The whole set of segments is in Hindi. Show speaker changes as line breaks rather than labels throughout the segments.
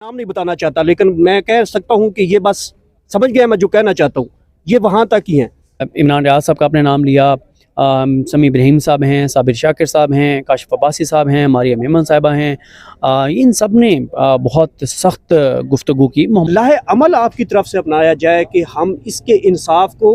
नाम नहीं बताना चाहता, लेकिन मैं कह सकता हूं कि ये बस समझ गया मैं जो कहना चाहता हूं, ये वहां तक ही है।
इमरान रियाज साहब का आपने नाम लिया, समी इब्राहिम साहब हैं, साबिर शाकिर साहब हैं, काशिफ अब्बासी साहब हैं, मारिया मेमन साहिबा हैं, इन सब ने बहुत सख्त गुफ्तगू की।
लाहे अमल आपकी तरफ से अपनाया जाए कि हम इसके इंसाफ को,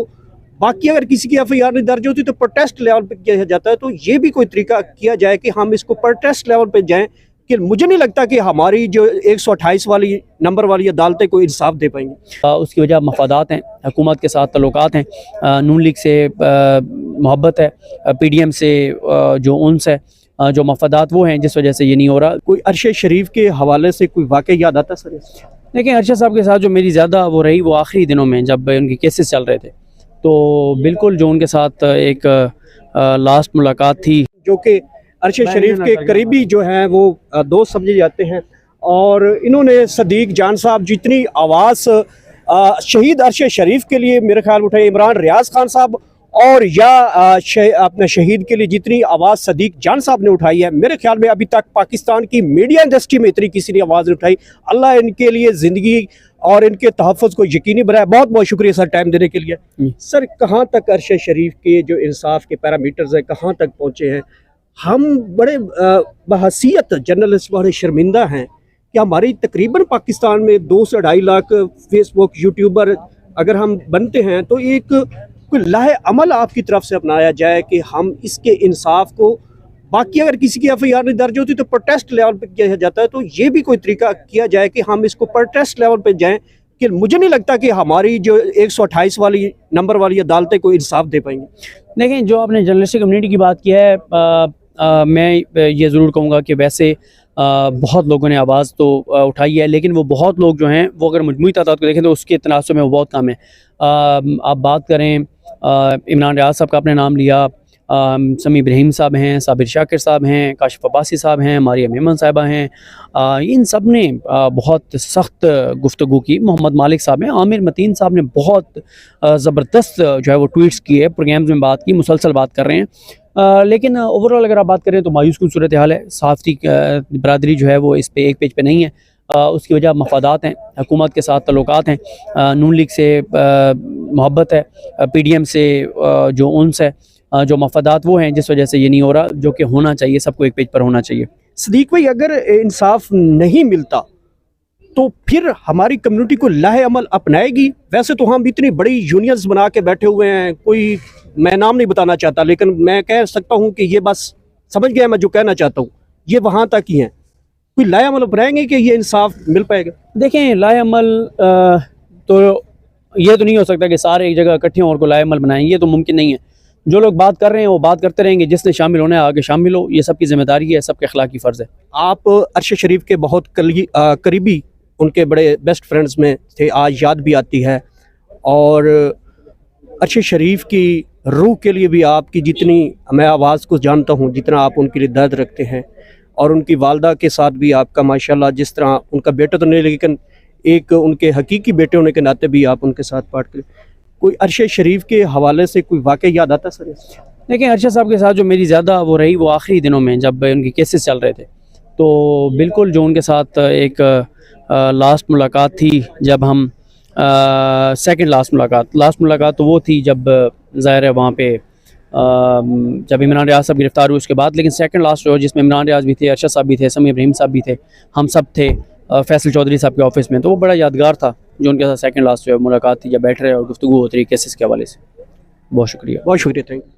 बाकी अगर किसी की एफआईआर नहीं दर्ज होती तो प्रोटेस्ट लेवल पे किया जाता है, तो ये भी कोई तरीका किया जाए कि हम इसको प्रोटेस्ट लेवल पे जाएं। कि मुझे नहीं लगता कि हमारी जो 128 वाली नंबर वाली अदालतें कोई इंसाफ दे पाएंगी।
उसकी वजह मफादात हैं, हुकूमत के साथ तल्लुकात हैं, नून लीग से मोहब्बत है, PDM से जो उन्स है, जो मफादात वो हैं, जिस वजह से ये नहीं हो रहा।
कोई अरशद शरीफ के हवाले से कोई वाक़या याद आता सर?
लेकिन अरशद साहब के साथ जो मेरी ज़्यादा वो रही, वो आखिरी दिनों में जब उनके केसेस चल रहे थे, तो बिल्कुल जो उनके साथ एक लास्ट मुलाकात थी,
जो कि अरशद शरीफ के करीबी जो हैं वो दोस्त समझे जाते हैं, और इन्होंने सदीक जान साहब जितनी आवाज़ शहीद अरशद शरीफ के लिए मेरे ख्याल उठाई, इमरान रियाज खान साहब, और या अपने शहीद के लिए जितनी आवाज़ सदीक जान साहब ने उठाई है, मेरे ख्याल में अभी तक पाकिस्तान की मीडिया इंडस्ट्री में इतनी किसी ने आवाज़ नहीं उठाई। अल्लाह इनके लिए ज़िंदगी और इनके तहफ़्फ़ुज़ को यकीनी बनाए। बहुत बहुत शुक्रिया सर टाइम देने के लिए। सर, कहाँ तक अरशद शरीफ के जो इंसाफ के पैरामीटर्स हैं कहाँ तक पहुँचे हैं? हम बड़े बहसीयत जर्नलिस्ट बड़े शर्मिंदा हैं कि हमारी तकरीबन पाकिस्तान में 2 से 2.5 लाख फेसबुक यूट्यूबर अगर हम बनते हैं, तो एक कोई लाहे अमल आपकी तरफ से अपनाया जाए कि हम इसके इंसाफ को, बाकी अगर किसी की एफआईआर नहीं दर्ज होती तो प्रोटेस्ट लेवल पे किया जाता है, तो ये भी कोई तरीका किया जाए कि हम इसको प्रोटेस्ट लेवल पे जाएं। कि मुझे नहीं लगता कि हमारी जो 128 वाली नंबर वाली अदालतें कोई इंसाफ दे पाएंगी।
लेकिन जो आपने जर्नलिस्टिक कम्युनिटी की बात की है, मैं ये ज़रूर कहूँगा कि वैसे बहुत लोगों ने आवाज़ तो उठाई है, लेकिन वो बहुत लोग जो हैं वो अगर मजमूई तादाद को देखें तो उसके तनासुब में वो बहुत कम है। आप बात करें इमरान रियाज साहब का आपने नाम लिया, समी इब्राहिम साहब हैं, साबिर शाकिर साहब हैं, काशिफ अब्बासी साहब हैं, मारिया मेमन साहिबा हैं, इन सब ने बहुत सख्त गुफ्तगू की। मोहम्मद मालिक साहब हैं, आमिर मतीन साहब ने बहुत ज़बरदस्त जो है वो ट्वीट्स किए, प्रोग्राम्स में बात की, मुसलसल बात कर रहे हैं। लेकिन ओवरऑल अगर आप बात करें तो मायूस कुन सूरत हाल है। सहाफ़ती बरादरी जो है वो इस पे एक पेज पे नहीं है। उसकी वजह मफादात हैं, हुकूमत के साथ तल्लुकात हैं, नून लीग से मोहब्बत है, PDM से जो उन्स है, जो मफादात वो हैं, जिस वजह से ये नहीं हो रहा, जो कि होना चाहिए, सबको एक पेज पर होना चाहिए।
सदीक भाई, अगर इंसाफ नहीं मिलता तो फिर हमारी कम्युनिटी को लाहे अमल अपनाएगी? वैसे तो हम इतनी बड़ी यूनियंस बना के बैठे हुए हैं, कोई मैं नाम नहीं बताना चाहता, लेकिन मैं कह सकता हूं कि ये बस समझ गया मैं जो कहना चाहता हूं, ये वहां तक ही है। कोई लाहे अमल अपनाएंगे कि ये इंसाफ मिल पाएगा?
देखें, लाहे अमल तो ये तो नहीं हो सकता कि सारे एक जगह इकट्ठे हों और को लाहे अमल बनाएं, ये तो मुमकिन नहीं है। जो लोग बात कर रहे हैं वो बात करते रहेंगे, जिसने शामिल होना है आगे शामिल हो, ये सबकी जिम्मेदारी है, सबके अखलाकी फ़र्ज़ है।
आप अरशद शरीफ के बहुत करीबी, उनके बड़े बेस्ट फ्रेंड्स में थे, आज याद भी आती है, और अरशद शरीफ की रूह के लिए भी आपकी जितनी मैं आवाज़ को जानता हूँ, जितना आप उनके लिए दर्द रखते हैं, और उनकी वालदा के साथ भी आपका माशाल्लाह, जिस तरह उनका बेटा तो नहीं लेकिन एक उनके हकीकी बेटे होने के नाते भी आप उनके साथ पार्ट करें। कोई अरशद शरीफ के हवाले से कोई वाक़या याद आता सर?
लेकिन अरशद साहब के साथ जो मेरी ज़्यादा वो रही, वो आखिरी दिनों में जब उनके केसेस चल रहे थे, तो बिल्कुल जो उनके साथ एक लास्ट मुलाकात थी, जब हम सेकंड लास्ट मुलाकात तो वो थी जब ज़ाहिर है वहाँ पे जब इमरान रियाज साहब गिरफ़्तार हुए उसके बाद। लेकिन सेकंड लास्ट जो जिसमें इमरान रियाज भी थे, अरशद साहब भी थे, समी इब्राहिम साहब भी थे, हम सब थे फैसल चौधरी साहब के ऑफिस में, तो वो बड़ा यादगार था जो उनके साथ सेकंड लास्ट जो है मुलाकात थी, जब बैठ रहे और गुफ्तगू होती रही केसेस के हवाले से। बहुत शुक्रिया,
बहुत शुक्रिया, थैंक यू।